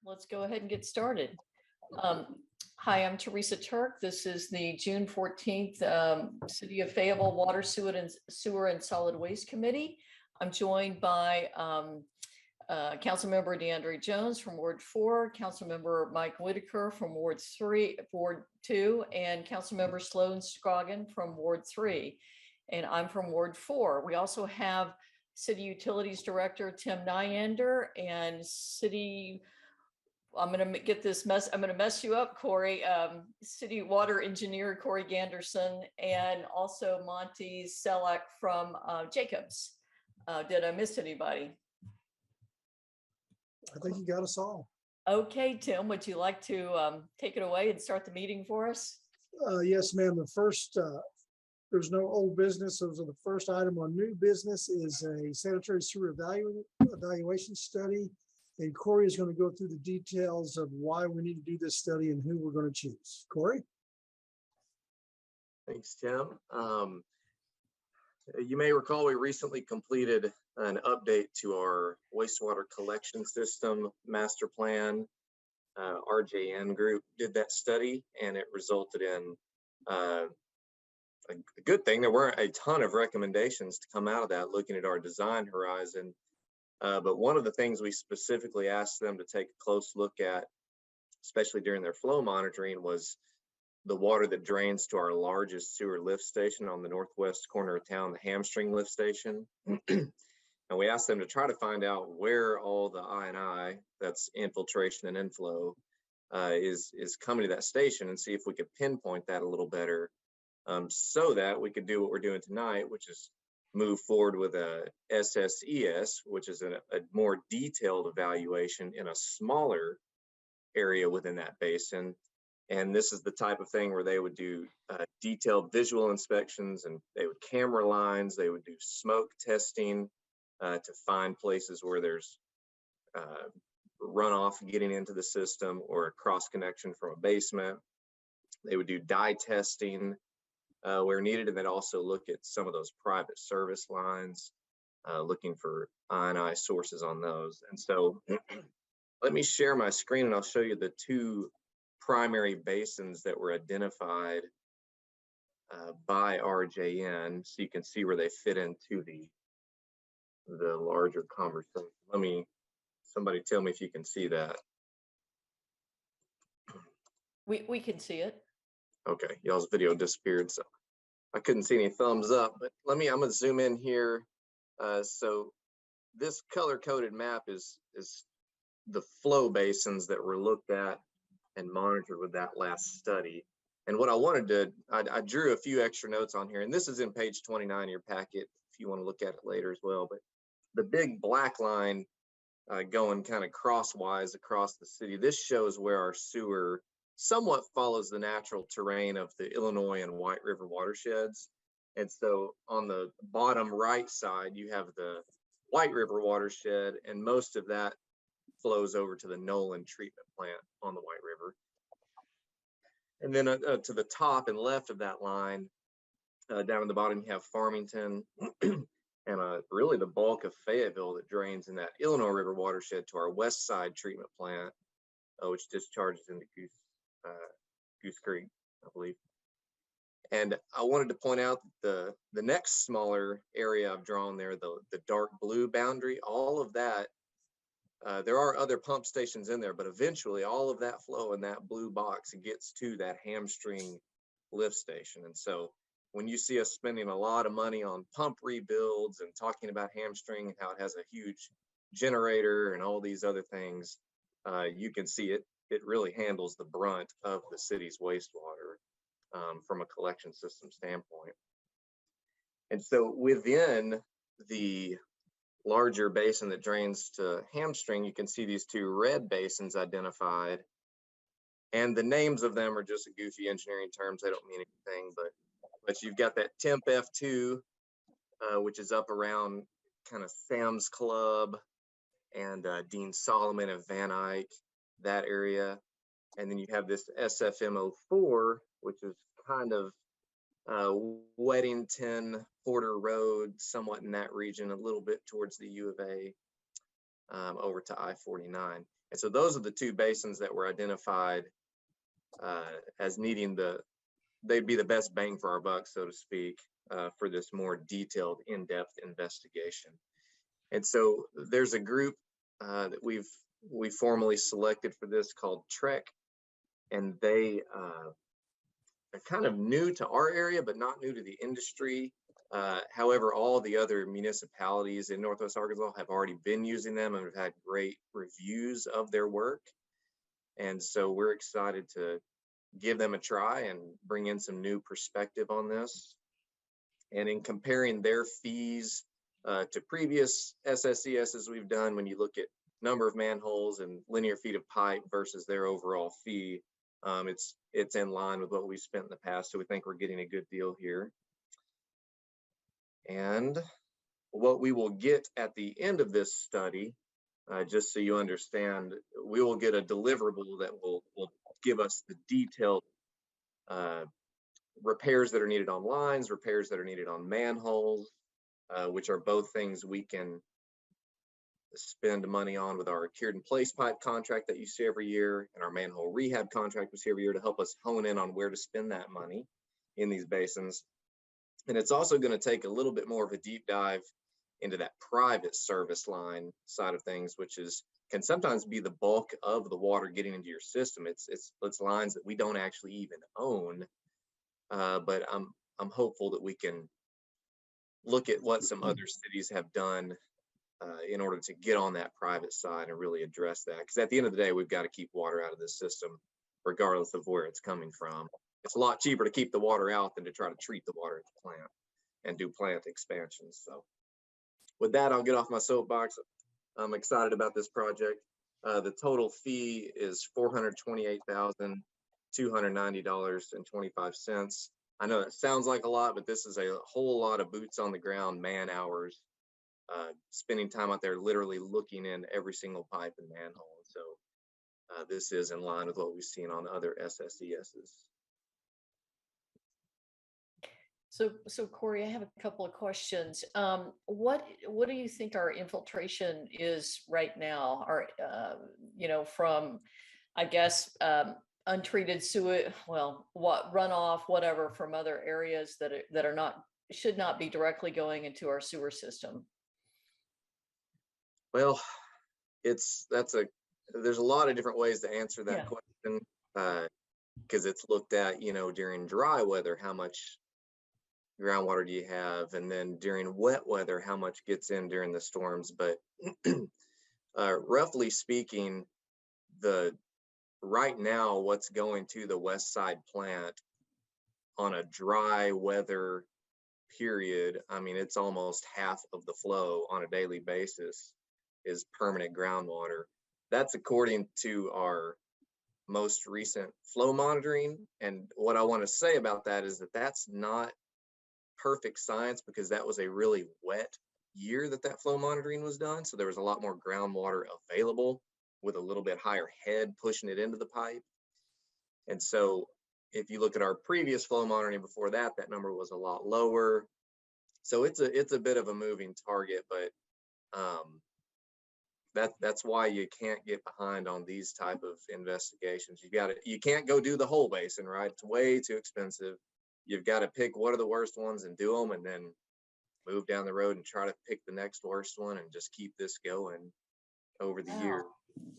Let's go ahead and get started. Hi, I'm Teresa Turk. This is the June 14th City of Fayetteville Water, Sewer and Solid Waste Committee. I'm joined by Councilmember DeAndre Jones from Ward 4, Councilmember Mike Whitaker from Ward 2, and Councilmember Sloan Scroggin from Ward 3. And I'm from Ward 4. We also have City Utilities Director Tim Nyander and I'm going to mess you up, Corey. City Water Engineer Corey Ganderson, and also Monty Selak from Jacobs. Did I miss anybody? I think you got us all. Okay, Tim, would you like to take it away and start the meeting for us? Yes, ma'am. The first, there's no old business. So the first item on new business is a sanitary sewer evaluation study. And Corey is going to go through the details of why we need to do this study and who we're going to choose. Corey? Thanks, Tim. You may recall we recently completed an update to our wastewater collection system master plan. RJN group did that study, and it resulted in a good thing. There weren't a ton of recommendations to come out of that, looking at our design horizon. But one of the things we specifically asked them to take a close look at, especially during their flow monitoring, was the water that drains to our largest sewer lift station on the northwest corner of town, the Hamstring lift station. And we asked them to try to find out where all the I&I, that's infiltration and inflow, is coming to that station, and see if we could pinpoint that a little better, so that we could do what we're doing tonight, which is move forward with a SSES, which is a more detailed evaluation in a smaller area within that basin. And this is the type of thing where they would do detailed visual inspections, and they would camera lines, they would do smoke testing to find places where there's runoff getting into the system or a cross connection from a basement. They would do dye testing where needed, and then also look at some of those private service lines, looking for I&I sources on those. And so let me share my screen and I'll show you the two primary basins that were identified by RJN, so you can see where they fit into the larger conversation. Somebody tell me if you can see that. We can see it. Okay, y'all's video disappeared, so I couldn't see any thumbs up, but I'm gonna zoom in here. So this color-coded map is the flow basins that were looked at and monitored with that last study. And what I wanted to, I drew a few extra notes on here, and this is in page 29 of your packet if you want to look at it later as well. But the big black line going kind of crosswise across the city, this shows where our sewer somewhat follows the natural terrain of the Illinois and White River watersheds. And so on the bottom right side, you have the White River watershed, and most of that flows over to the Nolan treatment plant on the White River. And then to the top and left of that line, down at the bottom, you have Farmington and really the bulk of Fayetteville that drains in that Illinois River watershed to our west side treatment plant, which discharges into Goose Creek, I believe. And I wanted to point out that the next smaller area I've drawn there, the dark blue boundary, all of that, there are other pump stations in there, but eventually all of that flow in that blue box gets to that Hamstring lift station. And so when you see us spending a lot of money on pump rebuilds and talking about Hamstring and how it has a huge generator and all these other things, you can see it really handles the brunt of the city's wastewater from a collection system standpoint. And so within the larger basin that drains to Hamstring, you can see these two red basins identified. And the names of them are just a goofy engineering terms. They don't mean anything, but you've got that Temp F2, which is up around kind of Sam's Club and Dean Solomon of Van Eyck, that area. And then you have this SFM04, which is kind of Weddington, Porter Road, somewhat in that region, a little bit towards the U of A, over to I-49. And so those are the two basins that were identified as needing they'd be the best bang for our buck, so to speak, for this more detailed, in-depth investigation. And so there's a group that we formally selected for this called Trek, and they are kind of new to our area, but not new to the industry. However, all the other municipalities in Northwest Arkansas have already been using them and have had great reviews of their work. And so we're excited to give them a try and bring in some new perspective on this. And in comparing their fees to previous SSCSs we've done, when you look at number of manholes and linear feet of pipe versus their overall fee, it's in line with what we've spent in the past. So we think we're getting a good deal here. And what we will get at the end of this study, just so you understand, we will get a deliverable that will give us the detailed repairs that are needed on lines, repairs that are needed on manholes, which are both things we can spend money on with our cured in place pipe contract that you see every year and our manhole rehab contract we see every year to help us hone in on where to spend that money in these basins. And it's also going to take a little bit more of a deep dive into that private service line side of things, which can sometimes be the bulk of the water getting into your system. It's lines that we don't actually even own, but I'm hopeful that we can look at what some other cities have done in order to get on that private side and really address that. Because at the end of the day, we've got to keep water out of this system, regardless of where it's coming from. It's a lot cheaper to keep the water out than to try to treat the water at the plant and do plant expansions. So with that, I'll get off my soapbox. I'm excited about this project. The total fee is $428,290.25. I know that sounds like a lot, but this is a whole lot of boots on the ground, man hours, spending time out there literally looking in every single pipe and manhole. So this is in line with what we've seen on other SSESs. So Corey, I have a couple of questions. What do you think our infiltration is right now? Our, from, I guess, untreated sewage, what runoff, whatever, from other areas that are not, should not be directly going into our sewer system? Well, there's a lot of different ways to answer that question, because it's looked at, during dry weather, how much groundwater do you have, and then during wet weather, how much gets in during the storms. But roughly speaking, right now what's going to the west side plant on a dry weather period, I mean, it's almost half of the flow on a daily basis is permanent groundwater. That's according to our most recent flow monitoring. And what I want to say about that is that that's not perfect science, because that was a really wet year that flow monitoring was done. So there was a lot more groundwater available with a little bit higher head pushing it into the pipe. And so if you look at our previous flow monitoring before that, that number was a lot lower. So it's a bit of a moving target, but that's why you can't get behind on these type of investigations. You can't go do the whole basin, right? It's way too expensive. You've got to pick what are the worst ones and do them, and then move down the road and try to pick the next worst one and just keep this going over the year.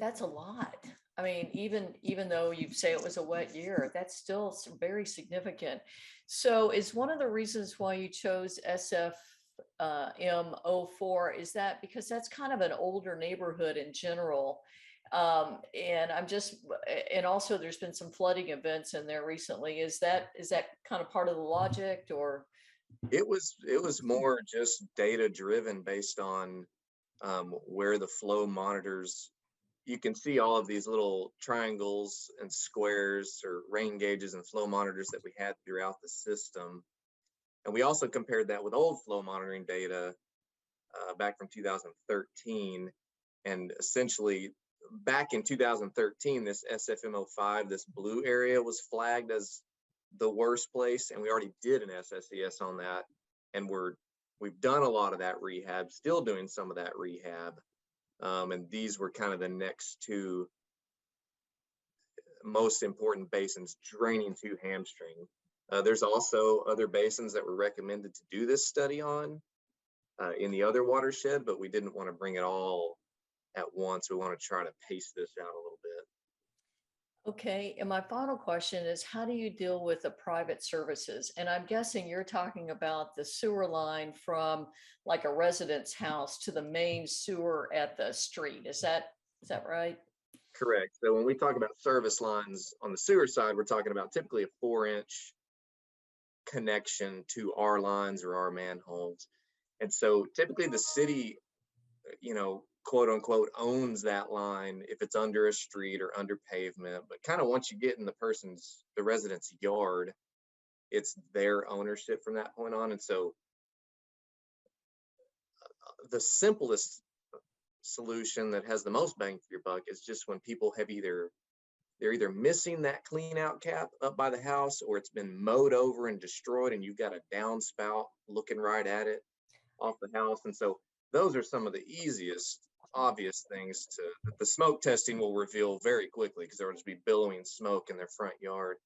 That's a lot. I mean, even though you say it was a wet year, that's still very significant. So is one of the reasons why you chose SFM04, is that because that's kind of an older neighborhood in general? And also there's been some flooding events in there recently. Is that kind of part of the logic, or? It was more just data driven based on where the flow monitors. You can see all of these little triangles and squares or rain gauges and flow monitors that we had throughout the system. And we also compared that with old flow monitoring data back from 2013. And essentially back in 2013, this SFM05, this blue area, was flagged as the worst place. And we already did an SSES on that. And we've done a lot of that rehab, still doing some of that rehab. And these were kind of the next two most important basins draining to Hamstring. There's also other basins that were recommended to do this study on in the other watershed, but we didn't want to bring it all at once. We want to try to pace this out a little bit. Okay, and my final question is, how do you deal with the private services? And I'm guessing you're talking about the sewer line from like a resident's house to the main sewer at the street. Is that right? Correct. So when we talk about service lines on the sewer side, we're talking about typically a 4-inch connection to our lines or our manholes. And so typically the city, quote unquote, owns that line if it's under a street or under pavement. But kind of once you get in the resident's yard, it's their ownership from that point on. And so the simplest solution that has the most bang for your buck is just when people have they're either missing that clean out cap up by the house, or it's been mowed over and destroyed and you've got a downspout looking right at it off the house. And so those are some of the easiest obvious things that the smoke testing will reveal very quickly, because there will just be billowing smoke in their front yard.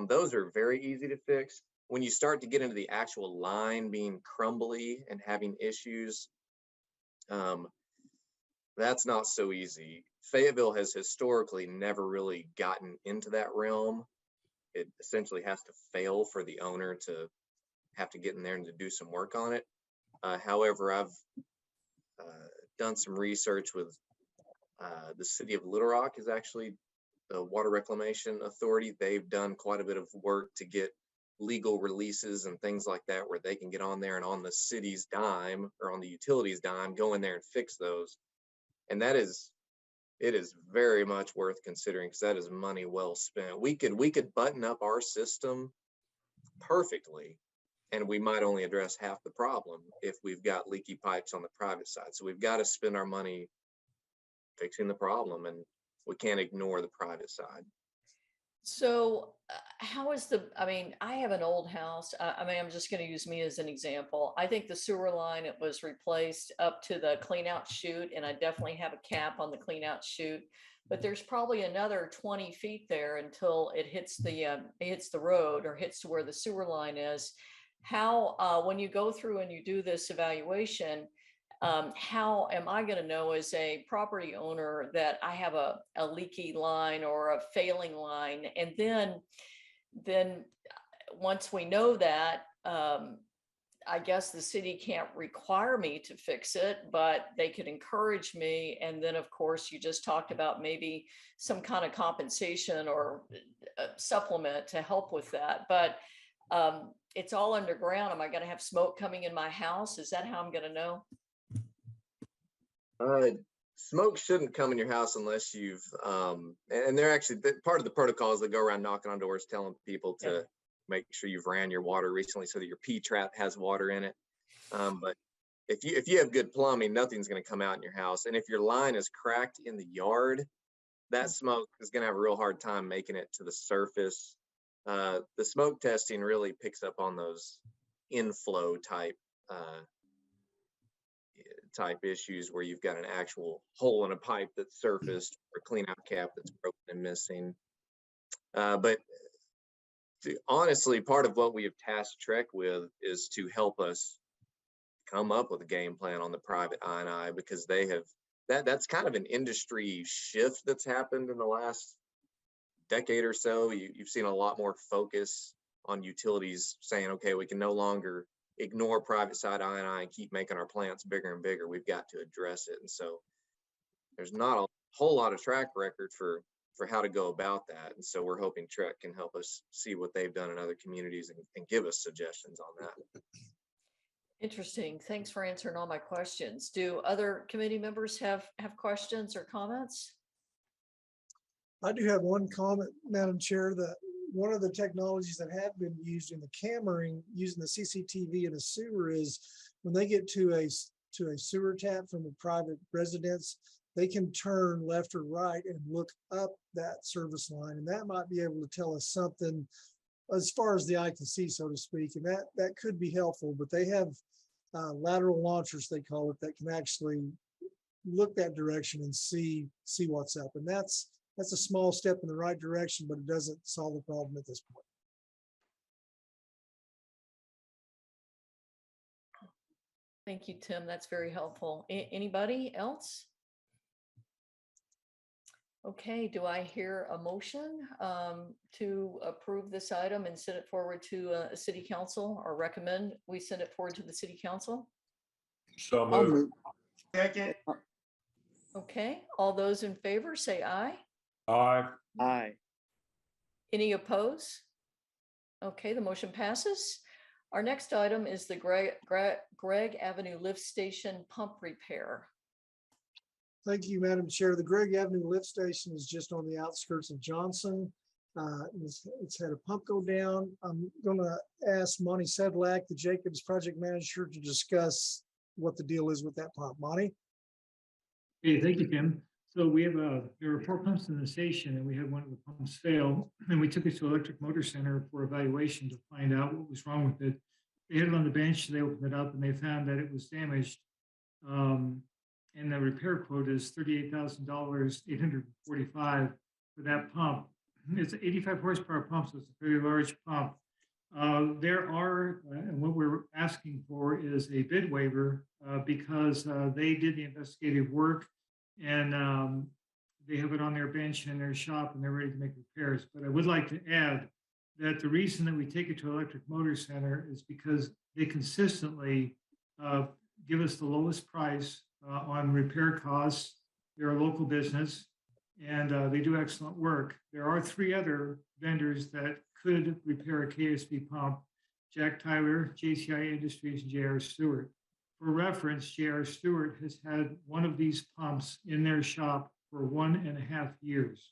Those are very easy to fix. When you start to get into the actual line being crumbly and having issues, that's not so easy. Fayetteville has historically never really gotten into that realm. It essentially has to fail for the owner to have to get in there and to do some work on it. However, I've done some research with the city of Little Rock is actually the Water Reclamation Authority. They've done quite a bit of work to get legal releases and things like that, where they can get on there and on the city's dime or on the utilities dime, go in there and fix those. And it is very much worth considering, because that is money well spent. We could button up our system perfectly, and we might only address half the problem if we've got leaky pipes on the private side. So we've got to spend our money fixing the problem, and we can't ignore the private side. So I have an old house. I'm just going to use me as an example. I think the sewer line, it was replaced up to the clean out chute, and I definitely have a cap on the clean out chute, but there's probably another 20 feet there until it hits the road or hits to where the sewer line is. How, when you go through and you do this evaluation, how am I going to know as a property owner that I have a leaky line or a failing line? And then once we know that, I guess the city can't require me to fix it, but they could encourage me. And then, of course, you just talked about maybe some kind of compensation or supplement to help with that. But it's all underground. Am I going to have smoke coming in my house? Is that how I'm going to know? Smoke shouldn't come in your house unless you've, and they're actually part of the protocols that go around knocking on doors, telling people to make sure you've ran your water recently so that your P trap has water in it. But if you have good plumbing, nothing's going to come out in your house. And if your line is cracked in the yard, that smoke is going to have a real hard time making it to the surface. The smoke testing really picks up on those inflow type issues where you've got an actual hole in a pipe that's surfaced or a clean out cap that's broken and missing. But honestly, part of what we have tasked Trek with is to help us come up with a game plan on the private I&I, because they have that's kind of an industry shift that's happened in the last decade or so. You've seen a lot more focus on utilities saying, okay, we can no longer ignore private side I&I and keep making our plants bigger and bigger. We've got to address it. And so there's not a whole lot of track record for how to go about that. And so we're hoping Trek can help us see what they've done in other communities and give us suggestions on that. Interesting. Thanks for answering all my questions. Do other committee members have questions or comments? I do have one comment, Madam Chair, that one of the technologies that have been used in the cammering using the CCTV in a sewer is when they get to a sewer tap from a private residence, they can turn left or right and look up that service line. And that might be able to tell us something as far as the eye can see, so to speak. And that could be helpful, but they have lateral launchers, they call it, that can actually look that direction and see what's up. And that's a small step in the right direction, but it doesn't solve the problem at this point. Thank you, Tim. That's very helpful. Anybody else? Okay, do I hear a motion to approve this item and send it forward to a city council, or recommend we send it forward to the city council? So I'll moved. move. Second. Okay, all those in favor say aye. Aye. Aye. Any opposed? Okay, the motion passes. Our next item is the Gregg Avenue Lift Station pump repair. Thank you, Madam Chair. The Gregg Avenue lift station is just on the outskirts of Johnson. It's had a pump go down. I'm going to ask Monty Sedlak, the Jacobs project manager, to discuss what the deal is with that pump. Monty? Hey, thank you, Tim. So we have there were 4 pumps in the station, and we had one of the pumps fail, and we took it to Electric Motor Center for evaluation to find out what was wrong with it. They had it on the bench, they opened it up, and they found that it was damaged. And the repair quote is $38,000, $845 for that pump. It's an 85 horsepower pump, so it's a very large pump. There are, and what we're asking for is a bid waiver because they did the investigative work, and they have it on their bench in their shop, and they're ready to make repairs. But I would like to add that the reason that we take it to Electric Motor Center is because they consistently give us the lowest price on repair costs. They're a local business, and they do excellent work. There are 3 other vendors that could repair a KSB pump: Jack Tyler, JCI Industries, and J.R. Stewart. For reference, J.R. Stewart has had one of these pumps in their shop for 1.5 years.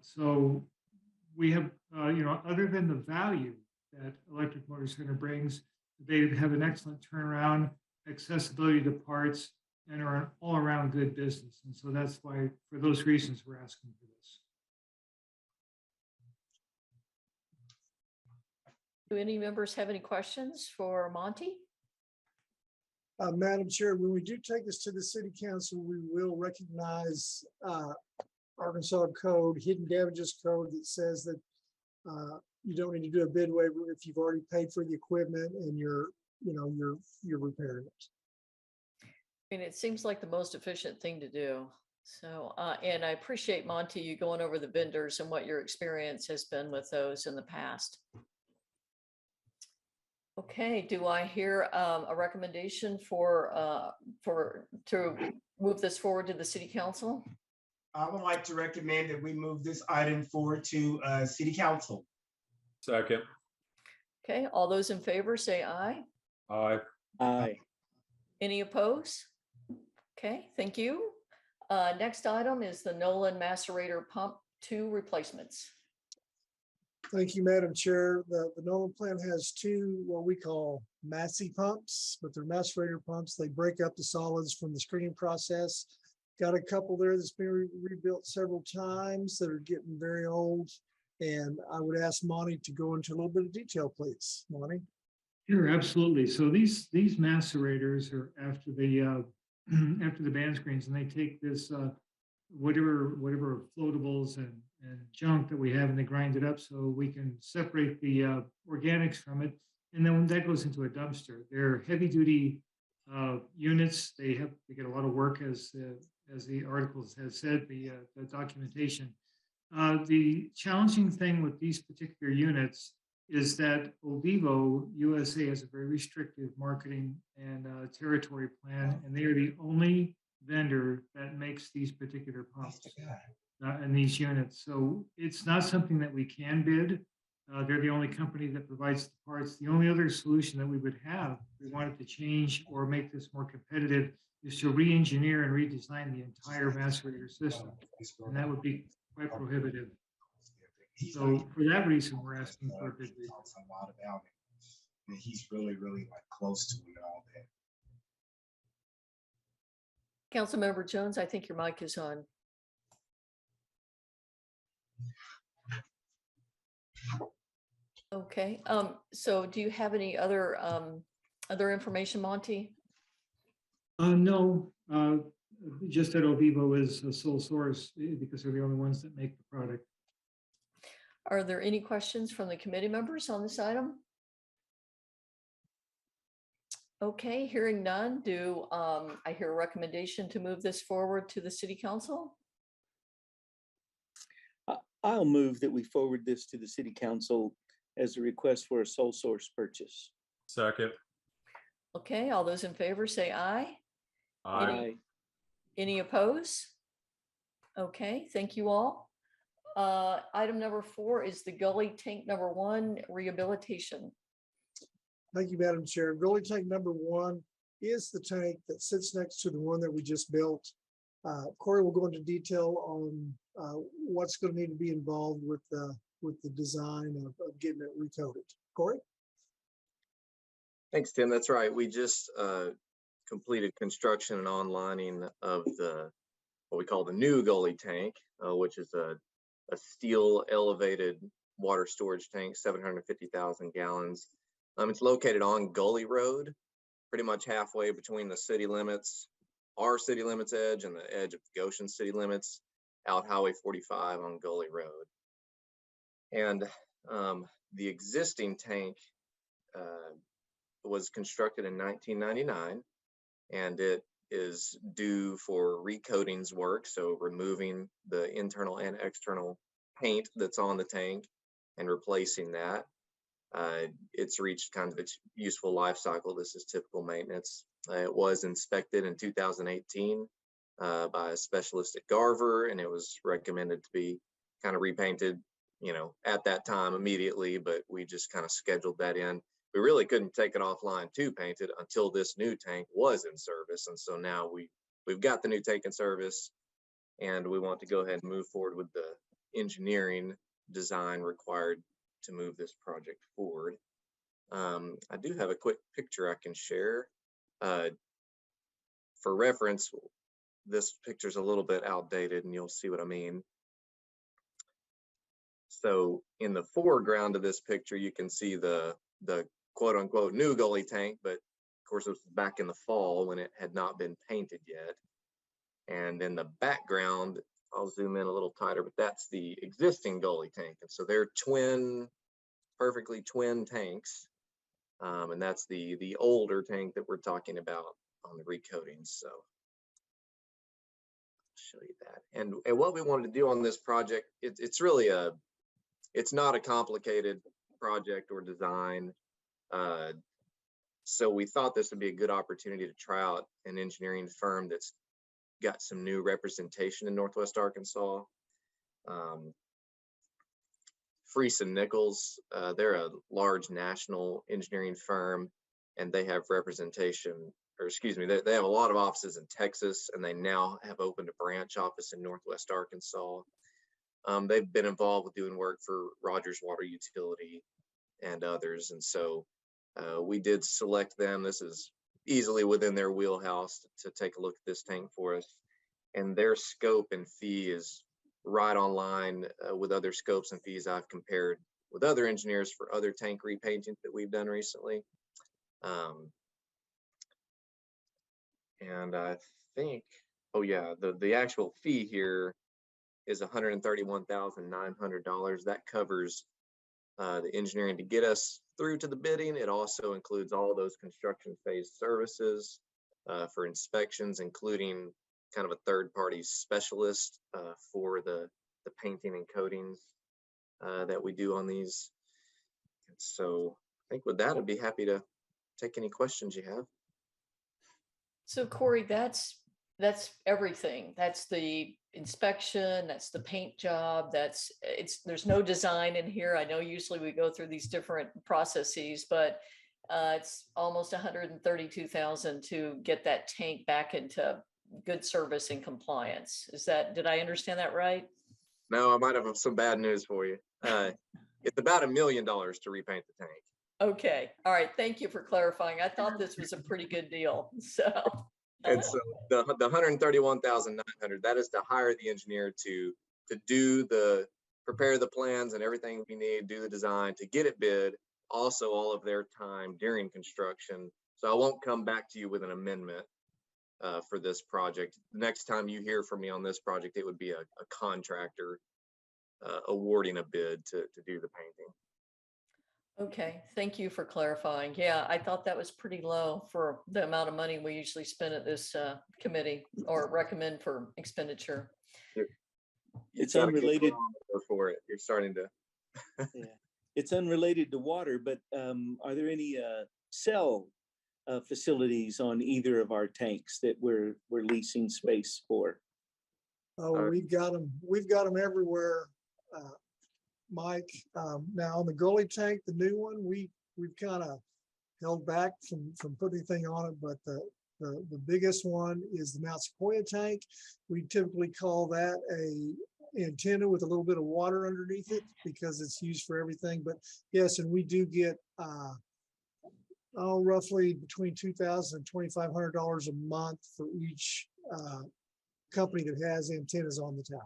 So we have, other than the value that Electric Motor Center brings, they have an excellent turnaround, accessibility to parts, and are an all-around good business. And so that's why, for those reasons, we're asking for this. Do any members have any questions for Monty? Madam Chair, when we do take this to the city council, we will recognize Arkansas code, hidden damages code, that says that you don't need to do a bid waiver if you've already paid for the equipment and you're repairing it. I mean, it seems like the most efficient thing to do. So, and I appreciate, Monty, you going over the vendors and what your experience has been with those in the past. Okay, do I hear a recommendation to move this forward to the city council? I would like to recommend that we move this item forward to city council. Second. Okay, all those in favor say aye. Aye. Aye. Any opposed? Okay, thank you. Next item is the Nolan Macerator Pump 2 replacements. Thank you, Madam Chair. The Nolan plant has 2 what we call Massey pumps, but they're macerator pumps. They break up the solids from the screening process. Got a couple there that's been rebuilt several times that are getting very old. And I would ask Monty to go into a little bit of detail, please. Monty? Sure, absolutely. So these macerators are after the after the band screens, and they take this whatever floatables and junk that we have, and they grind it up so we can separate the organics from it. And then when that goes into a dumpster, they're heavy duty units. They get a lot of work, as the articles has said, the documentation. The challenging thing with these particular units is that Ovivo USA has a very restrictive marketing and territory plan, and they are the only vendor that makes these particular pumps and these units. So it's not something that we can bid. They're the only company that provides the parts. The only other solution that we would have, if we wanted to change or make this more competitive, is to re-engineer and redesign the entire macerator system, and that would be quite prohibitive. So for that reason, we're asking for a bid. Talks a lot about it, and he's really like close to it and all that. Councilmember Jones, I think your mic is on. Okay, so do you have any other information, Monty? No, just that Ovivo is a sole source because they're the only ones that make the product. Are there any questions from the committee members on this item? Okay, hearing none, I hear a recommendation to move this forward to the city council? I'll move that we forward this to the city council as a request for a sole source purchase. Second. Okay, all those in favor say aye. Aye. Any opposed? Okay, thank you all. Item number 4 is the gully tank number 1 rehabilitation. Thank you, Madam Chair. Gully tank number 1 is the tank that sits next to the one that we just built. Corey will go into detail on what's going to need to be involved with the design of getting it recoated. Corey? Thanks, Tim. That's right. We just completed construction and onlining of what we call the new gully tank, which is a steel elevated water storage tank, 750,000 gallons. It's located on Gully Road, pretty much halfway between the city limits, our city limits edge, and the edge of Goshen city limits, out Highway 45 on Gully Road. And the existing tank was constructed in 1999, and it is due for recoatings work, so removing the internal and external paint that's on the tank and replacing that. It's reached kind of its useful life cycle. This is typical maintenance. It was inspected in 2018 by a specialist at Garver, and it was recommended to be kind of repainted, at that time immediately, but we just kind of scheduled that in. We really couldn't take it offline to paint it until this new tank was in service. And so now we've got the new tank in service, and we want to go ahead and move forward with the engineering design required to move this project forward. I do have a quick picture I can share. For reference, this picture is a little bit outdated, and you'll see what I mean. So in the foreground of this picture, you can see the quote unquote new gully tank, but of course it was back in the fall when it had not been painted yet. And in the background, I'll zoom in a little tighter, but that's the existing gully tank. And so they're perfectly twin tanks. And that's the older tank that we're talking about on the recoating. So I'll show you that. And what we wanted to do on this project, it's not a complicated project or design. So we thought this would be a good opportunity to try out an engineering firm that's got some new representation in Northwest Arkansas. Freese and Nichols, they're a large national engineering firm, and they have representation, or excuse me, they have a lot of offices in Texas, and they now have opened a branch office in Northwest Arkansas. They've been involved with doing work for Rogers Water Utility and others. And so we did select them. This is easily within their wheelhouse to take a look at this tank for us. And their scope and fee is right on line with other scopes and fees I've compared with other engineers for other tank repaintings that we've done recently. And I think, oh yeah, the actual fee here is $131,900. That covers the engineering to get us through to the bidding. It also includes all those construction phase services for inspections, including kind of a third-party specialist for the painting and coatings that we do on these. And so I think with that, I'd be happy to take any questions you have. So Corey, that's everything. That's the inspection, that's the paint job, there's no design in here. I know usually we go through these different processes, but it's almost $132,000 to get that tank back into good service and compliance. Did I understand that right? No, I might have some bad news for you. It's about $1 million to repaint the tank. Okay. All right. Thank you for clarifying. I thought this was a pretty good deal. So. And so the $131,900, that is to hire the engineer to prepare the plans and everything we need, do the design, to get it bid, also all of their time during construction. So I won't come back to you with an amendment. for this project. Next time you hear from me on this project, it would be a contractor awarding a bid to do the painting. Okay, thank you for clarifying. Yeah, I thought that was pretty low for the amount of money we usually spend at this committee or recommend for expenditure. It's Gotta get unrelated. barometer for it. You're starting to. Yeah. It's unrelated to water, but are there any cell facilities on either of our tanks that we're leasing space for? Oh, we've got them everywhere, Mike. Now on the goalie tank, the new one, we've kind of held back from putting anything on it, but the biggest one is the Mount Sequoia tank. We typically call that a antenna with a little bit of water underneath it because it's used for everything. But yes, and we do get roughly between $2,000 and $2,500 a month for each company that has antennas on the tower.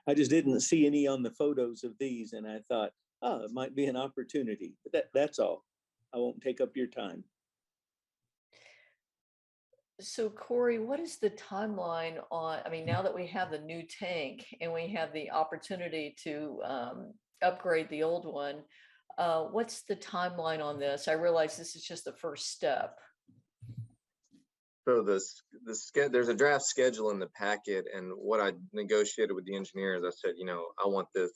I just didn't see any on the photos of these, and I thought, oh, it might be an opportunity. But that's all. I won't take up your time. So Corey, what is the timeline on, I mean, now that we have the new tank and we have the opportunity to upgrade the old one, what's the timeline on this? I realize this is just the first step. So there's a draft schedule in the packet, and what I negotiated with the engineers, I said, I want the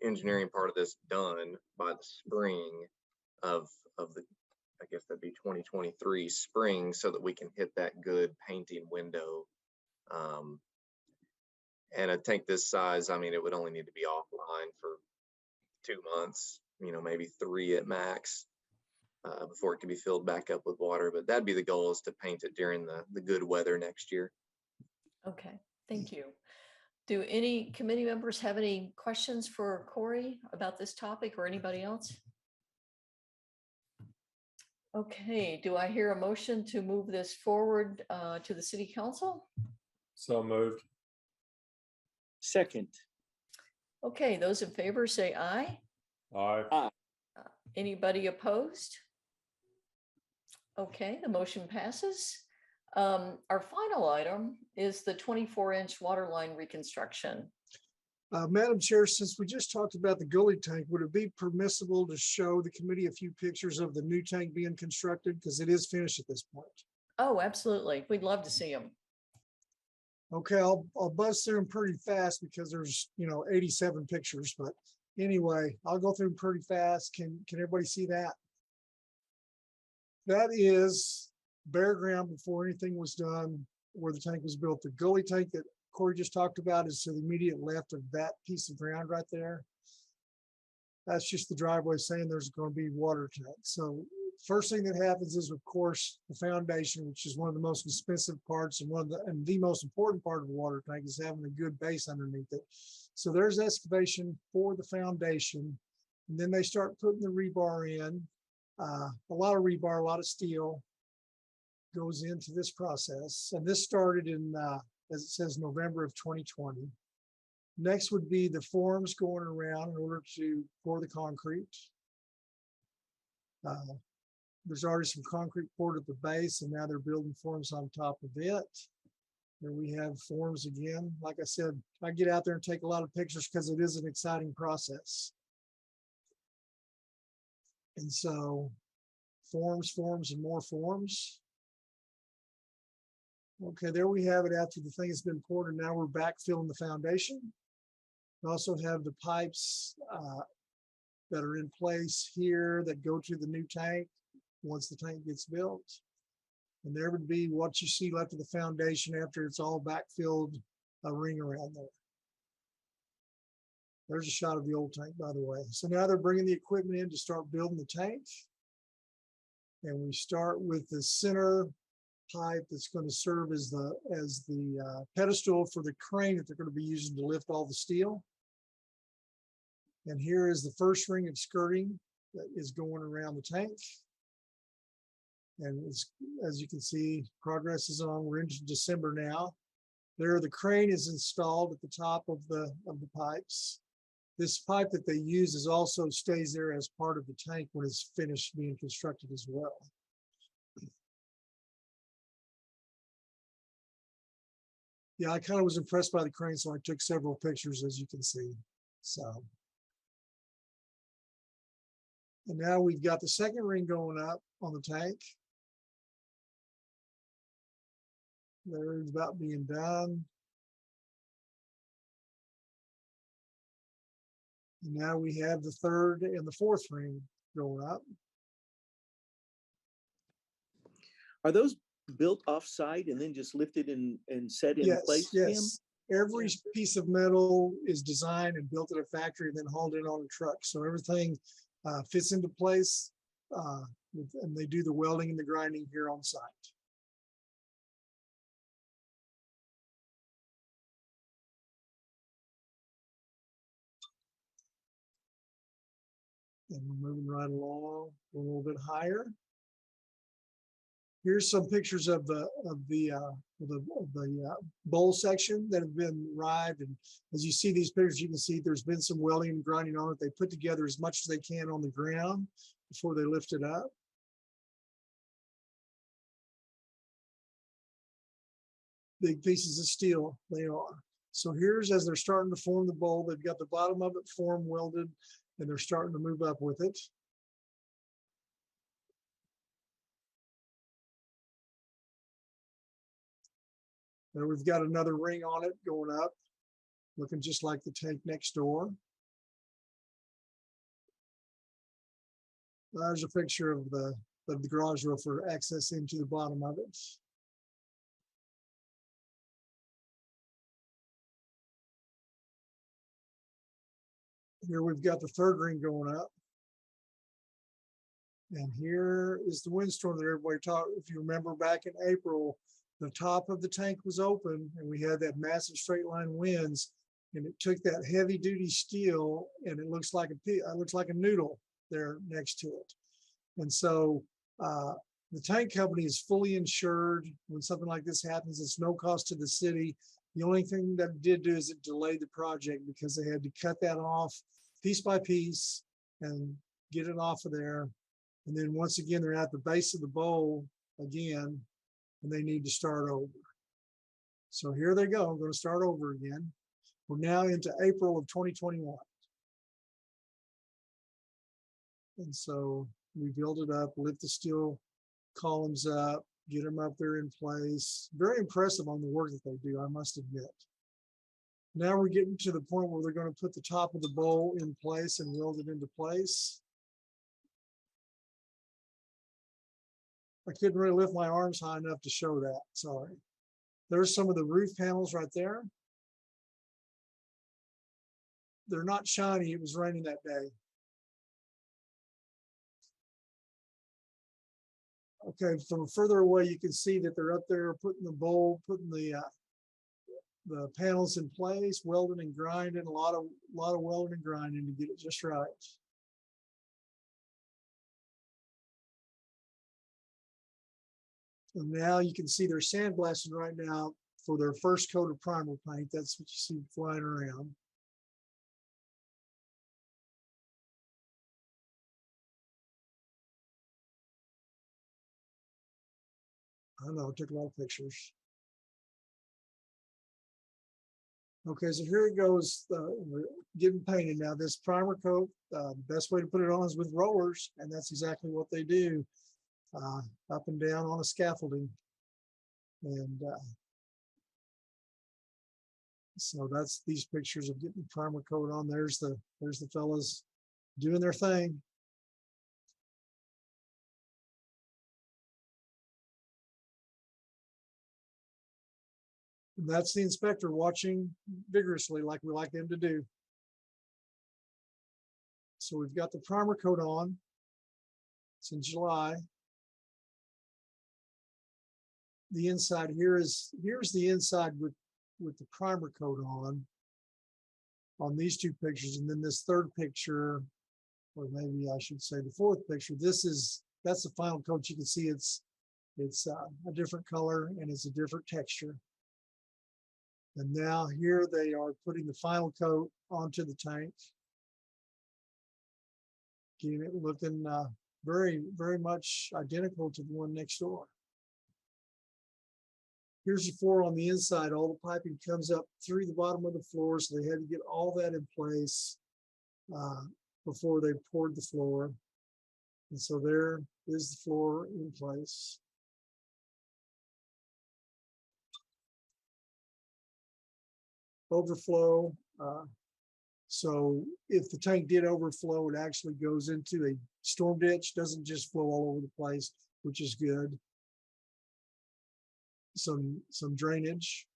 engineering part of this done by the spring of the, I guess that'd be 2023 spring, so that we can hit that good painting window. And a tank this size, I mean, it would only need to be offline for 2 months, maybe 3 at max. Before it can be filled back up with water. But that'd be the goal, is to paint it during the good weather next year. Okay, thank you. Do any committee members have any questions for Corey about this topic or anybody else? Okay, do I hear a motion to move this forward to the city council? So moved. Second. Okay, those in favor say aye. Aye. Anybody opposed? Okay, the motion passes. Our final item is the 24-inch water line reconstruction. Madam Chair, since we just talked about the gully tank, would it be permissible to show the committee a few pictures of the new tank being constructed? Because it is finished at this point. Oh, absolutely. We'd love to see them. Okay, I'll buzz through them pretty fast because there's 87 pictures. But anyway, I'll go through them pretty fast. Can everybody see that? That is bare ground before anything was done where the tank was built. The gully tank that Corey just talked about is to the immediate left of that piece of ground right there. That's just the driveway saying there's going to be water tank. So first thing that happens is, of course, the foundation, which is one of the most expensive parts and the most important part of a water tank, is having a good base underneath it. So there's excavation for the foundation, and then they start putting the rebar in. A lot of rebar, a lot of steel goes into this process. And this started in, as it says, November of 2020. Next would be the forms going around in order to pour the concrete. There's already some concrete poured at the base, and now they're building forms on top of it. Then we have forms again. Like I said, I get out there and take a lot of pictures because it is an exciting process. And so forms, and more forms. Okay, there we have it after the thing has been poured, and now we're backfilling the foundation. We also have the pipes that are in place here that go to the new tank once the tank gets built. And there would be what you see left of the foundation after it's all backfilled, a ring around there. There's a shot of the old tank, by the way. So now they're bringing the equipment in to start building the tank. And we start with the center pipe that's going to serve as the pedestal for the crane that they're going to be using to lift all the steel. And here is the first ring of skirting that is going around the tank. And as you can see, progress is on. We're into December now. There, the crane is installed at the top of the pipes. This pipe that they use also stays there as part of the tank when it's finished being constructed as well. Yeah, I kind of was impressed by the crane, so I took several pictures, as you can see. So. And now we've got the second ring going up on the tank. There's about being done. And now we have the third and the fourth ring going up. Are those built off-site and then just lifted and set in place, Kim? Yes. Every piece of metal is designed and built at a factory and then hauled in on a truck. So everything fits into place. And they do the welding and the grinding here on site. And we're moving right along a little bit higher. Here's some pictures of the bowl section that have been arrived. And as you see these pictures, you can see there's been some welding and grinding on it. They put together as much as they can on the ground before they lift it up. Big pieces of steel, they are. So here's as they're starting to form the bowl, they've got the bottom of it form welded and they're starting to move up with it. There we've got another ring on it going up, looking just like the tank next door. There's a picture of the garage roof for access into the bottom of it. Here we've got the third ring going up. And here is the windstorm that everybody talked. If you remember back in April, the top of the tank was open and we had that massive straight line winds, and it took that heavy duty steel and it looks like a noodle there next to it. And so the tank company is fully insured. When something like this happens, it's no cost to the city. The only thing that it did do is it delayed the project because they had to cut that off piece by piece and get it off of there. And then once again, they're at the base of the bowl again, and they need to start over. So here they go. I'm going to start over again. We're now into April of 2021. And so we build it up, lift the steel columns up, get them up there in place. Very impressive on the work that they do, I must admit. Now we're getting to the point where they're going to put the top of the bowl in place and weld it into place. I couldn't really lift my arms high enough to show that, sorry. There's some of the roof panels right there. They're not shiny, it was raining that day. Okay, from further away, you can see that they're up there putting the bowl, putting the panels in place, welding and grinding, a lot of welding and grinding to get it just right. And now you can see they're sandblasting right now for their first coat of primer paint. That's what you see flying around. I know, it took a lot of pictures. Okay, so here it goes, we're getting painted now. This primer coat, the best way to put it on is with rollers, and that's exactly what they do, up and down on a scaffolding. And so that's these pictures of getting the primer coat on. There's the fellas doing their thing. And that's the inspector watching vigorously like we like them to do. So we've got the primer coat on. It's in July. The inside here's the inside with the primer coat on these two pictures. And then this third picture, or maybe I should say the fourth picture, that's the final coat. You can see it's a different color and it's a different texture. And now here they are putting the final coat onto the tank. Getting it looking very, very much identical to the one next door. Here's the floor on the inside. All the piping comes up through the bottom of the floor, so they had to get all that in place before they poured the floor. And so there is the floor in place. Overflow. So if the tank did overflow, it actually goes into a storm ditch, doesn't just flow all over the place, which is good. Some drainage.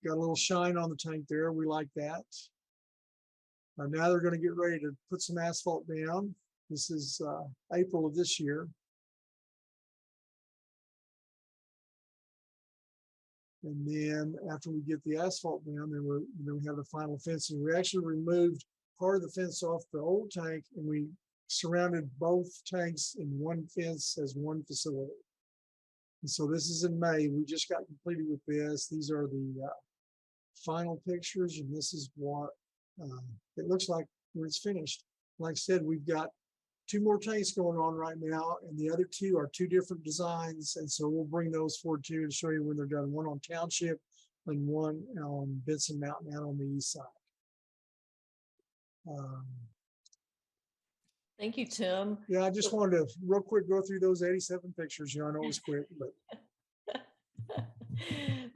Got a little shine on the tank there. We like that. Now they're going to get ready to put some asphalt down. This is April of this year. And then after we get the asphalt down, then we have the final fencing. We actually removed part of the fence off the old tank, and we surrounded both tanks in one fence as one facility. And so this is in May. We just got completed with this. These are the final pictures, and this is what it looks like when it's finished. Like I said, we've got 2 more tanks going on right now, and the other 2 are 2 different designs. And so we'll bring those forward too to show you when they're done. One on Township and one on Benson Mountain out on the east side. Thank you, Tim. Yeah, I just wanted to real quick go through those 87 pictures. You know, I know it was quick, but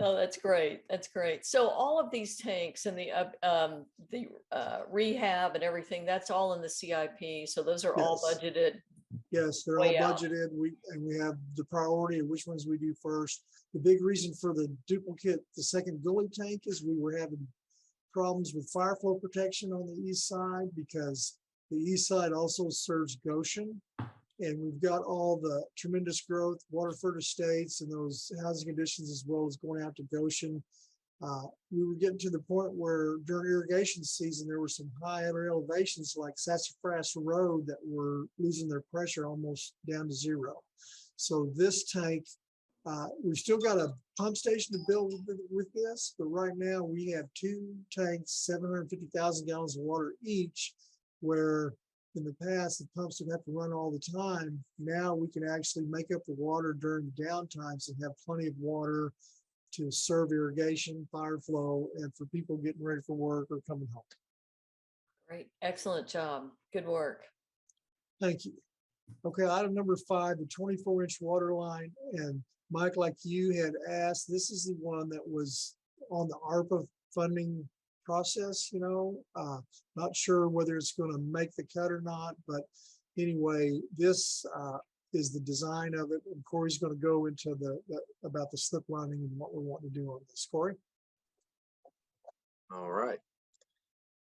No, that's great. That's great. So all of these tanks and the rehab and everything, that's all in the CIP. So those are all Yes. budgeted. yes, they're all Way out. budgeted. We have the priority of which ones we do first. The big reason for the duplicate, the second gully tank, is we were having problems with fire flow protection on the east side because the east side also serves Goshen. And we've got all the tremendous growth, Waterford Estates, and those housing conditions, as well as going out to Goshen. We were getting to the point where during irrigation season, there were some high elevations like Sassafras Road that were losing their pressure almost down to 0. So this tank, we've still got a pump station to build with this, but right now we have 2 tanks, 750,000 gallons of water each, where in the past, the pumps would have to run all the time. Now we can actually make up the water during the downtimes and have plenty of water to serve irrigation, fire flow, and for people getting ready for work or coming home. Great. Excellent job. Good work. Thank you. Okay, item number 5, the 24-inch water line. And Mike, like you had asked, this is the one that was on the ARPA funding process, you know, not sure whether it's going to make the cut or not, but anyway, this is the design of it, and Corey's going to go into about the slip lining and what we want to do on this. Corey? All right.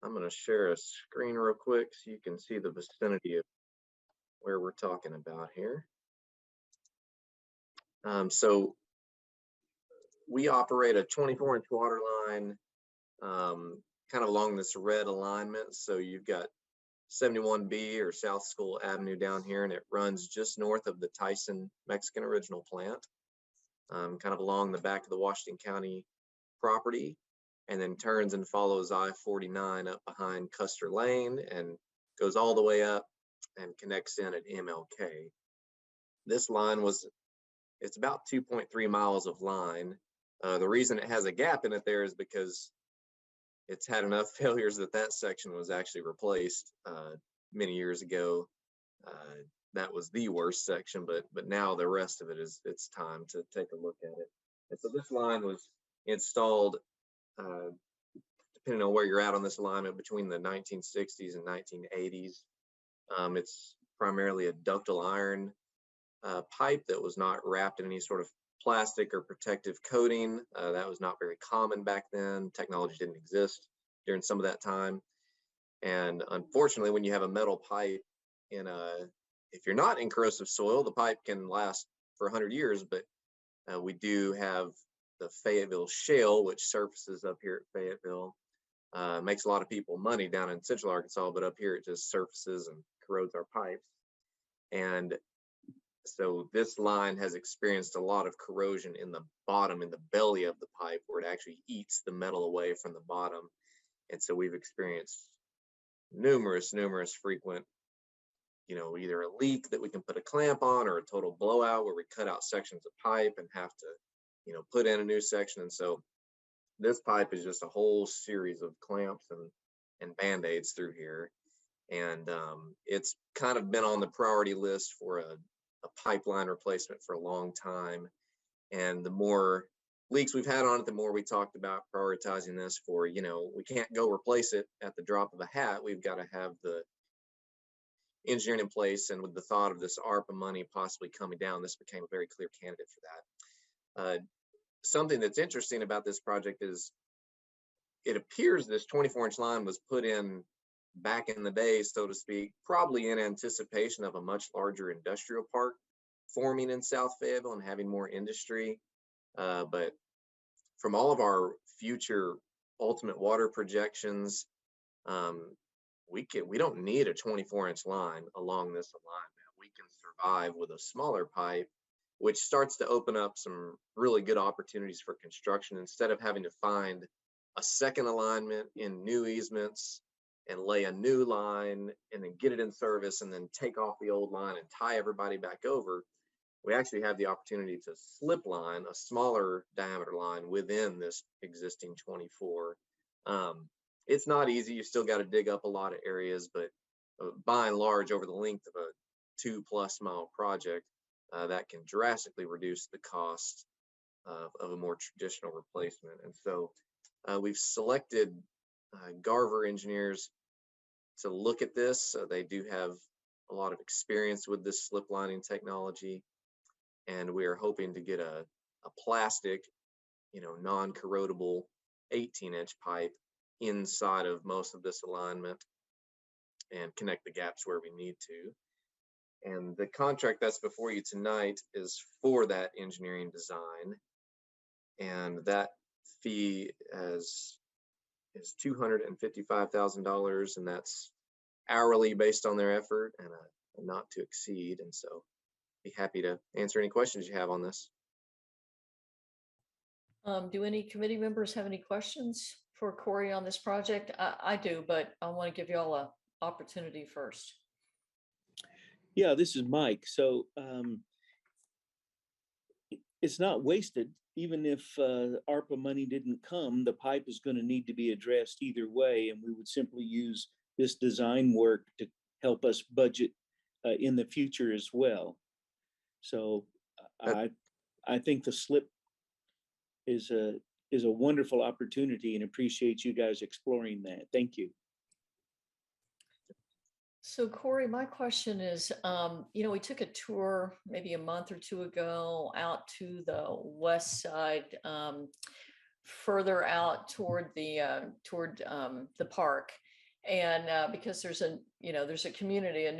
I'm going to share a screen real quick so you can see the vicinity of where we're talking about here. So we operate a 24-inch water line kind of along this red alignment. So you've got 71B or South School Avenue down here, and it runs just north of the Tyson Mexican Original Plant, kind of along the back of the Washington County property, and then turns and follows I-49 up behind Custer Lane and goes all the way up and connects in at MLK. This line it's about 2.3 miles of line. The reason it has a gap in it there is because it's had enough failures that section was actually replaced many years ago. That was the worst section, but now the rest of it it's time to take a look at it. And so this line was installed, depending on where you're at on this alignment, between the 1960s and 1980s. It's primarily a ductile iron pipe that was not wrapped in any sort of plastic or protective coating. That was not very common back then. Technology didn't exist during some of that time. And unfortunately, when you have a metal pipe if you're not in corrosive soil, the pipe can last for 100 years, but we do have the Fayetteville shale, which surfaces up here at Fayetteville. Makes a lot of people money down in Central Arkansas, but up here it just surfaces and corrodes our pipes. And so this line has experienced a lot of corrosion in the bottom, in the belly of the pipe, where it actually eats the metal away from the bottom. And so we've experienced numerous frequent either a leak that we can put a clamp on, or a total blowout where we cut out sections of pipe and have to, put in a new section. And so this pipe is just a whole series of clamps and band-aids through here. And it's kind of been on the priority list for a pipeline replacement for a long time. And the more leaks we've had on it, the more we talked about prioritizing this for, we can't go replace it at the drop of a hat. We've got to have the engineering in place. And with the thought of this ARPA money possibly coming down, this became a very clear candidate for that. Something that's interesting about this project is it appears this 24-inch line was put in back in the day, so to speak, probably in anticipation of a much larger industrial park forming in South Fayetteville and having more industry. But from all of our future ultimate water projections, we don't need a 24-inch line along this alignment. We can survive with a smaller pipe, which starts to open up some really good opportunities for construction instead of having to find a second alignment in new easements and lay a new line and then get it in service and then take off the old line and tie everybody back over. We actually have the opportunity to slip line a smaller diameter line within this existing 24. It's not easy. You still got to dig up a lot of areas, but by and large, over the length of a 2+ mile project, that can drastically reduce the cost of a more traditional replacement. And so we've selected Garver engineers to look at this. They do have a lot of experience with this slip lining technology, and we are hoping to get a plastic, non-corrodable 18-inch pipe inside of most of this alignment and connect the gaps where we need to. And the contract that's before you tonight is for that engineering design, and that fee is $255,000, and that's hourly based on their effort and a not to exceed. And so be happy to answer any questions you have on this. Do any committee members have any questions for Corey on this project? I do, but I want to give you all an opportunity first. Yeah, this is Mike. So it's not wasted. Even if ARPA money didn't come, the pipe is going to need to be addressed either way, and we would simply use this design work to help us budget in the future as well. So I think the slip is a wonderful opportunity, and appreciate you guys exploring that. Thank you. So Corey, my question is, we took a tour maybe a month or two ago out to the west side, further out toward the park, and because there's a community, a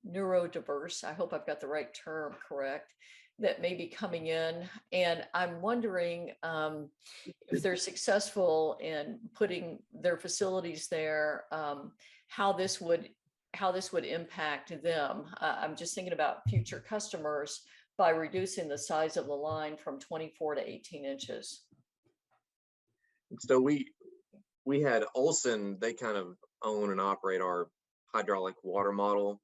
neurodiverse, I hope I've got the right term correct, that may be coming in, and I'm wondering if they're successful in putting their facilities there, how this would impact them. I'm just thinking about future customers by reducing the size of the line from 24 to 18 inches. So we had Olson, they kind of own and operate our hydraulic water model.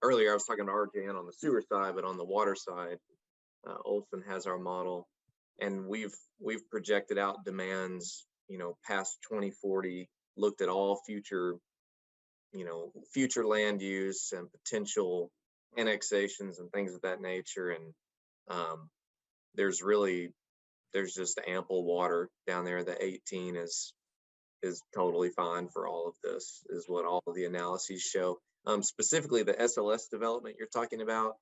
Earlier I was talking to RJN on the sewer side, but on the water side, Olson has our model, and we've projected out demands, past 2040, looked at all future land use and potential annexations and things of that nature. And there's just ample water down there. The 18 is totally fine for all of this, is what all of the analyses show. Specifically the SLS development you're talking about,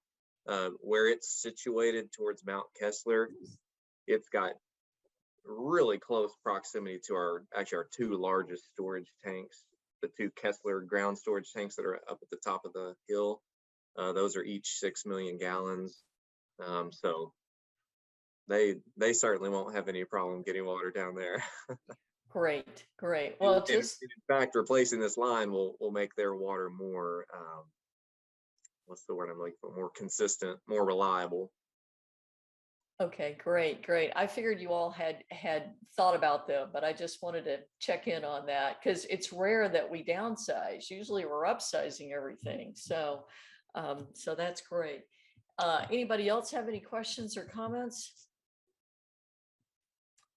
where it's situated towards Mount Kessler, it's got really close proximity to our two largest storage tanks, the two Kessler ground storage tanks that are up at the top of the hill. Those are each 6 million gallons. So they certainly won't have any problem getting water down there. Great. Well, in fact, replacing this line will make their water more, what's the word I'm looking for? More consistent, more reliable. Okay, great, great. I figured you all had thought about them, but I just wanted to check in on that because it's rare that we downsize. Usually we're upsizing everything. So so that's great. Anybody else have any questions or comments?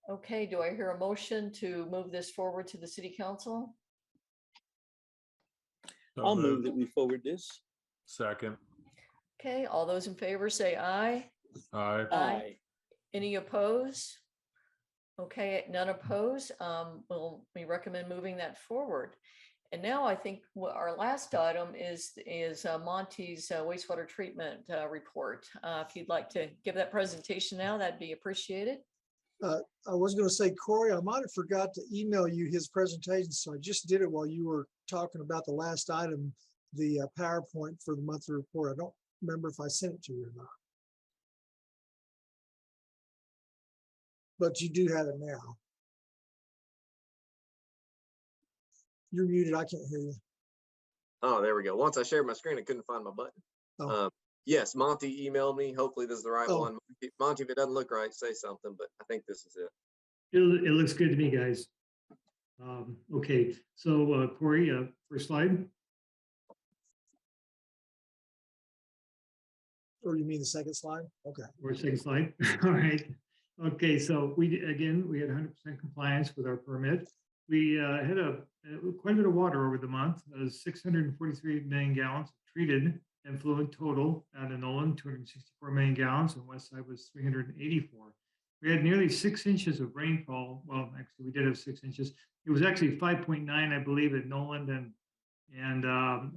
Okay, do I hear a motion to move this forward to the city council? So I'll move moved. that we forward this. Second. Okay, all those in favor say aye. Aye. Aye. Any opposed? Okay, none opposed. We recommend moving that forward. And now I think our last item is Monty's wastewater treatment report. If you'd like to give that presentation now, that'd be appreciated. I was going to say, Corey, I might have forgot to email you his presentation, so I just did it while you were talking about the last item, the PowerPoint for the monthly report. I don't remember if I sent it to you or not. But you do have it now. You're muted. I can't hear you. Oh, there we go. Once I shared my screen, I couldn't find my button. Oh. Yes, Monty emailed me. Hopefully this is the right Oh. one. Monty, if it doesn't look right, say something, but I think this is it. It looks good to me, guys. Okay, so Corey, first slide. Or you mean the second slide? Okay. Or second slide. All right. Okay, so we had 100% compliance with our permit. We had quite a bit of water over the month, 643 million gallons treated and fluid total out of Nolan, 264 million gallons, and West Side was 384. We had nearly 6 inches of rainfall. Well, actually, we did have 6 inches. It was actually 5.9, I believe, at Nolan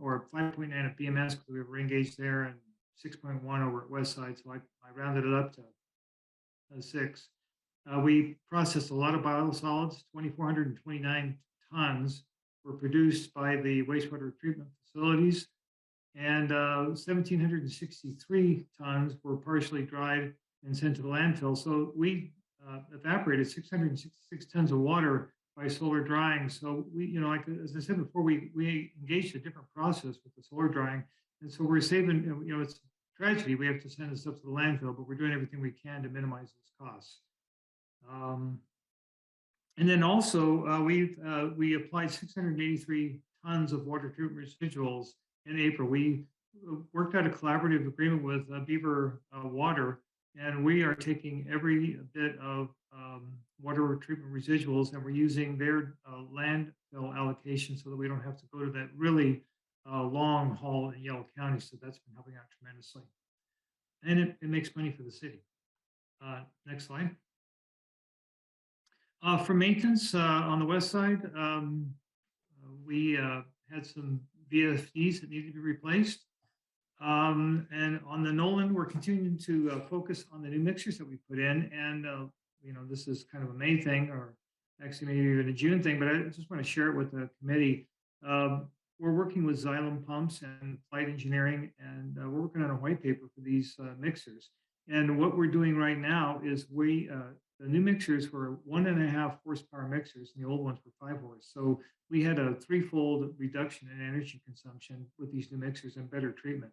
or 5.9 at BMS because we have rain gauge there, and 6.1 over at West Side. So I rounded it up to 6. We processed a lot of biosolids. 2,429 tons were produced by the wastewater treatment facilities, and 1,763 tons were partially dried and sent to the landfill. So we evaporated 666 tons of water by solar drying. So we, like as I said before, we engaged a different process with the solar drying, and so we're saving. It's a tragedy we have to send this up to the landfill, but we're doing everything we can to minimize those costs. And then also we applied 683 tons of water treatment residuals in April. We worked out a collaborative agreement with Beaver Water, and we are taking every bit of water treatment residuals, and we're using their landfill allocation so that we don't have to go to that really long haul in Yellow County. So that's been helping out tremendously. And it makes money for the city. Next slide. For maintenance on the west side, we had some VFDs that needed to be replaced. And on the Nolan, we're continuing to focus on the new mixers that we put in. And, this is kind of a May thing, or actually maybe even a June thing, but I just want to share it with the committee. We're working with Xylem Pumps and Flight Engineering, and we're working on a white paper for these mixers. And what we're doing right now is the new mixers were 1.5 horsepower mixers, and the old ones were 5 horse. So we had a 3-fold reduction in energy consumption with these new mixers and better treatment.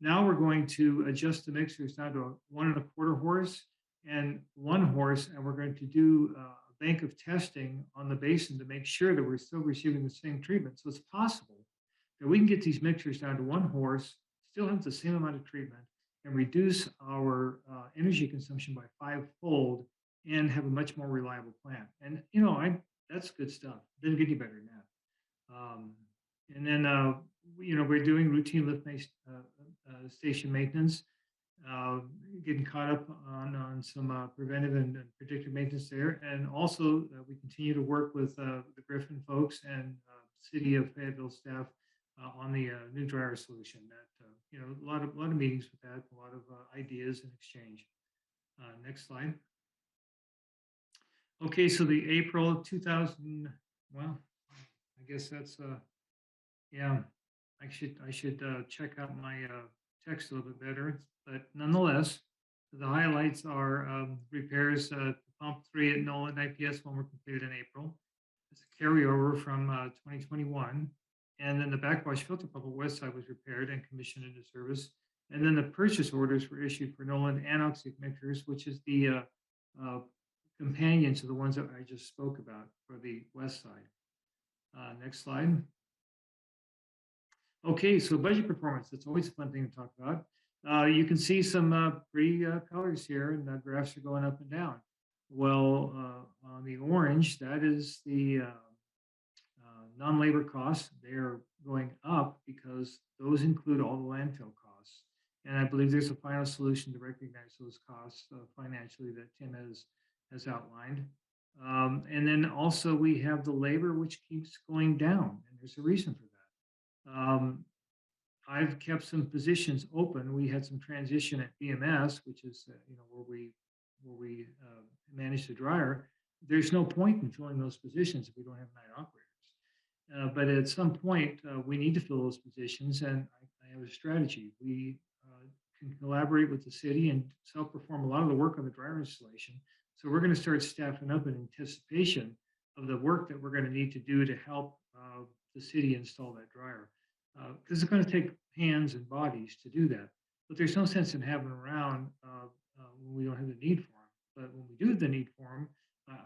Now we're going to adjust the mixers down to a 1.25 horse and 1 horse, and we're going to do a bank of testing on the basin to make sure that we're still receiving the same treatment. So it's possible that we can get these mixers down to 1 horse, still have the same amount of treatment, and reduce our energy consumption by 5-fold, and have a much more reliable plant. And that's good stuff. Doesn't get any better than that. And then we're doing routine lift station maintenance, getting caught up on some preventive and predictive maintenance there. And also we continue to work with the Griffin folks and City of Fayetteville staff on the new dryer solution. That a lot of meetings with that, a lot of ideas and exchange. Next slide. Okay, so the April 2000. Well, I guess that's yeah. I should check out my text a little bit better, but nonetheless, the highlights are repairs to pump 3 at Nolan IPS 1 were completed in April. It's a carryover from 2021. And then the backwash filter pump at West Side was repaired and commissioned into service. And then the purchase orders were issued for Nolan anoxic mixers, which is the companion to the ones that I just spoke about for the west side. Next slide. Okay, so budget performance, that's always a fun thing to talk about. You can see some pretty colors here, and the graphs are going up and down. Well, on the orange, that is the non-labor costs. They're going up because those include all the landfill costs. And I believe there's a final solution to recognize those costs financially that Tim has outlined. And then also we have the labor, which keeps going down, and there's a reason for that. I've kept some positions open. We had some transition at BMS, which is where we manage the dryer. There's no point in filling those positions if we don't have night operators. But at some point, we need to fill those positions, and I have a strategy. We can collaborate with the city and self-perform a lot of the work on the dryer installation. So we're going to start staffing up in anticipation of the work that we're going to need to do to help the city install that dryer. Because it's going to take hands and bodies to do that. But there's no sense in having them around when we don't have the need for them. But when we do have the need for them,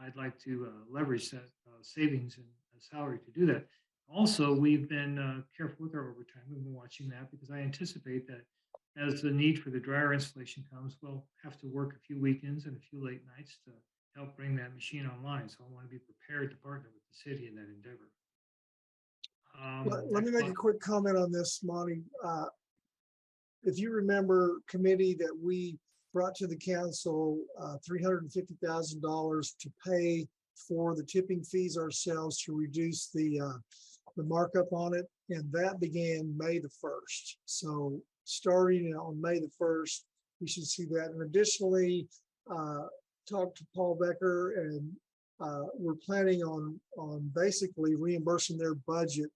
I'd like to leverage that savings and salary to do that. Also, we've been careful with our overtime. We've been watching that because I anticipate that as the need for the dryer installation comes, we'll have to work a few weekends and a few late nights to help bring that machine online. So I want to be prepared to partner with the city in that endeavor. Let me make a quick comment on this, Monty. If you remember, committee, that we brought to the council $350,000 to pay for the tipping fees ourselves to reduce the markup on it, and that began May the 1st. So starting on May the 1st, we should see that. And additionally, talked to Paul Becker, and we're planning on basically reimbursing their budget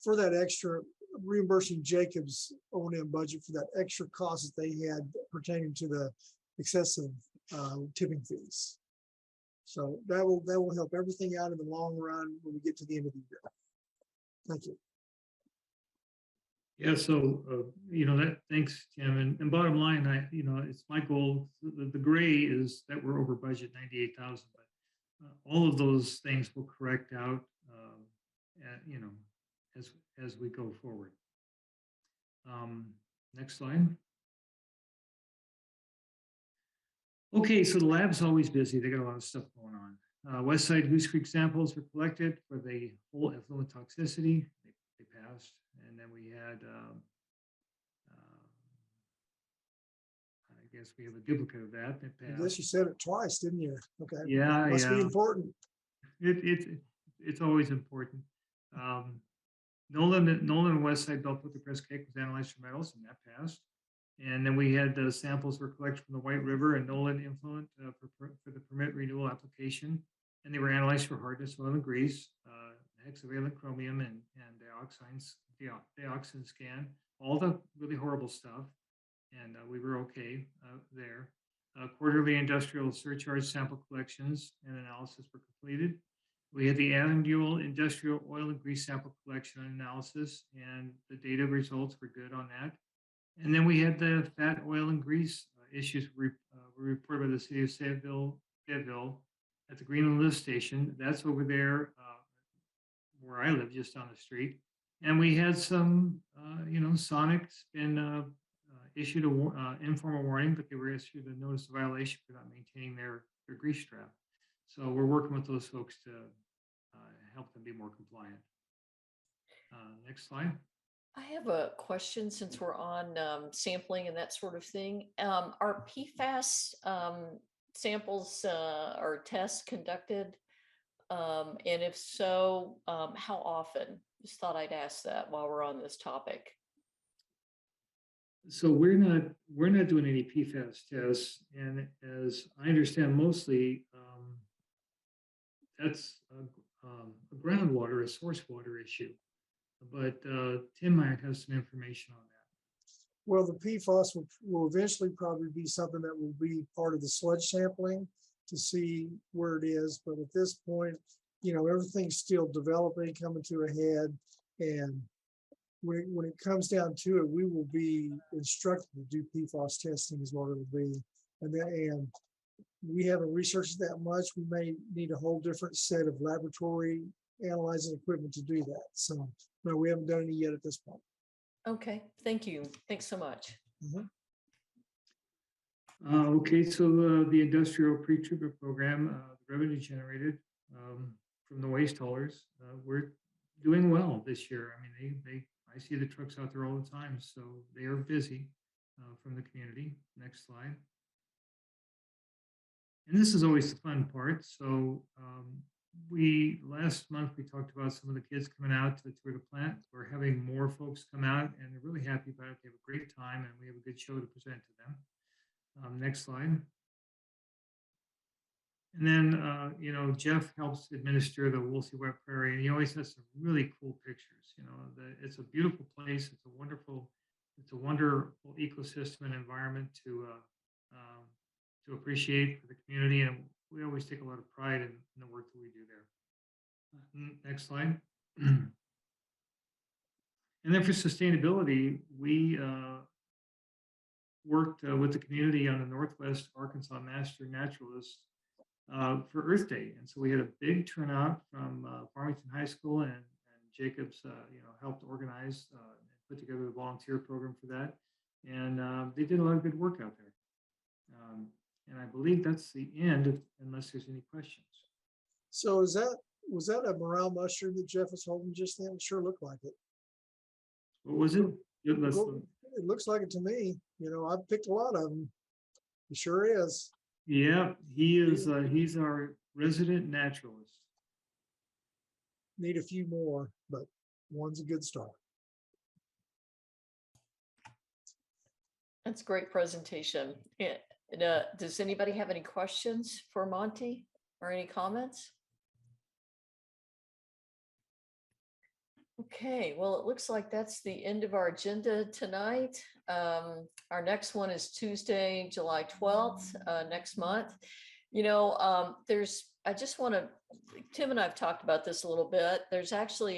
for that extra, reimbursing Jacob's O&M budget for that extra cost that they had pertaining to the excessive tipping fees. So that will help everything out in the long run when we get to the end of the year. Thank you. Yeah, so that. Thanks, Tim. And bottom line, it's my goal. The gray is that we're over budget 98,000, but all of those things will correct out, as we go forward. Next slide. Okay, so the lab's always busy. They got a lot of stuff going on. West Side Goose Creek samples were collected for the whole effluent toxicity. They passed. And then we had, I guess we have a duplicate of that. I guess you said it twice, didn't you? Okay. Yeah, Must be important. It's always important. Nolan and West Side Belt Filter Press cake was analyzed for metals, and that passed. And then we had samples were collected from the White River and Nolan influent for the permit renewal application, and they were analyzed for hardness, oil, and grease, hexavalent chromium, and dioxin scan, all the really horrible stuff, and we were okay there. Quarterly industrial surcharge sample collections and analysis were completed. We had the annual industrial oil and grease sample collection and analysis, and the data results were good on that. And then we had the fat, oil, and grease issues were reported by the city of Fayetteville at the Greenland Lift Station. That's over there where I live, just down the street. And we had some, Sonic's been issued an informal warning, but they were issued a notice of violation for not maintaining their grease trap. So we're working with those folks to help them be more compliant. Next slide. I have a question since we're on sampling and that sort of thing. Are PFAS samples or tests conducted? And if so, how often? Just thought I'd ask that while we're on this topic. So we're not doing any PFAS tests, and as I understand, mostly that's a groundwater, a source water issue. But Tim might have some information on that. Well, the PFAS will eventually probably be something that will be part of the sludge sampling to see where it is. But at this point, everything's still developing, coming to a head. And when it comes down to it, we will be instructed to do PFAS testing is what it'll be. And we haven't researched that much. We may need a whole different set of laboratory analyzing equipment to do that. So no, we haven't done any yet at this point. Okay, thank you. Thanks so much. Mhm. Okay, so the industrial pre-treatment program, the revenue generated from the waste haulers, we're doing well this year. I mean, I see the trucks out there all the time, so they are busy from the community. Next slide. And this is always the fun part. So last month we talked about some of the kids coming out to tour the plant. We're having more folks come out, and they're really happy about it. They have a great time, and we have a good show to present to them. Next slide. And then, Jeff helps administer the Woolsey Wet Prairie, and he always has some really cool pictures. It's a beautiful place. It's a wonderful ecosystem and environment to appreciate for the community. And we always take a lot of pride in the work that we do there. Next slide. And then for sustainability, we worked with the community on the Northwest Arkansas Master Naturalist for Earth Day. And so we had a big turnout from Farmington High School, and Jacobs, helped organize and put together the volunteer program for that. And they did a lot of good work out there. And I believe that's the end, unless there's any questions. So was that a morale mushroom that Jeff was holding just then? It sure looked like it. What was it? It looks like it to me. I've picked a lot of them. It sure is. Yeah, he is. He's our resident naturalist. Need a few more, but one's a good start. That's a great presentation. Does anybody have any questions for Monty or any comments? Okay, well, it looks like that's the end of our agenda tonight. Our next one is Tuesday, July 12th, next month. I just want to, Tim and I have talked about this a little bit. There's actually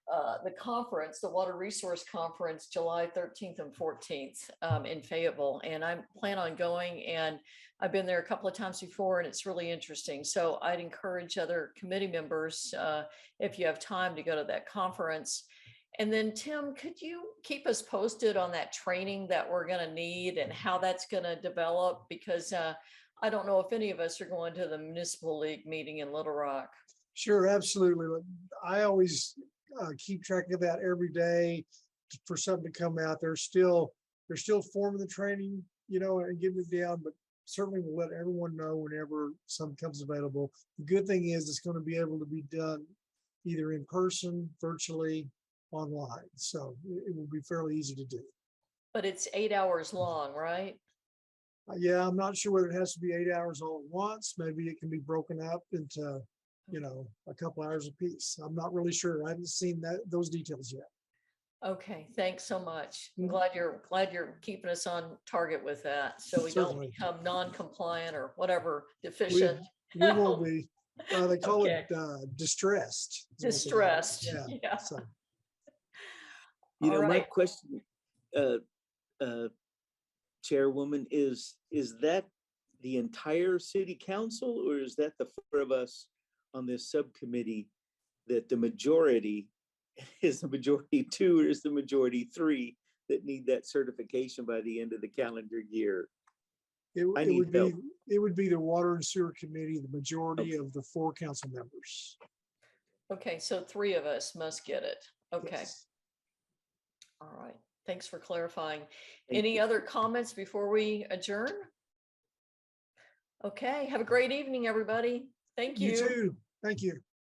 the conference, the Water Resource Conference, July 13th and 14th in Fayetteville. And I plan on going, and I've been there a couple of times before, and it's really interesting. So I'd encourage other committee members, if you have time, to go to that conference. And then Tim, could you keep us posted on that training that we're going to need and how that's going to develop? Because I don't know if any of us are going to the Municipal League meeting in Little Rock. Sure, absolutely. I always keep track of that every day for something to come out. They're still forming the training, and getting it down, but certainly we'll let everyone know whenever something comes available. The good thing is it's going to be able to be done either in person, virtually, online. So it will be fairly easy to do. But it's 8 hours long, right? Yeah, I'm not sure whether it has to be 8 hours all at once. Maybe it can be broken up into a couple hours a piece. I'm not really sure. I haven't seen those details yet. Okay, thanks so much. I'm glad you're keeping us on target with that, so we Certainly. don't become non-compliant or whatever, deficient. We will be. They call Okay. it distressed. Distressed. Yeah. Yeah. So, My All right. question, Chairwoman, is that the entire city council, or is that the four of us on this subcommittee, that the majority is the majority 2 or is the majority 3 that need that certification by the end of the calendar year? it would be the Water and Sewer Committee, the majority of the 4 council members. Okay, so 3 of us must get it. Okay. Yes. All right. Thanks for clarifying. Thank Any you. other comments before we adjourn? Okay, have a great evening, everybody. Thank You you. too. Thank you.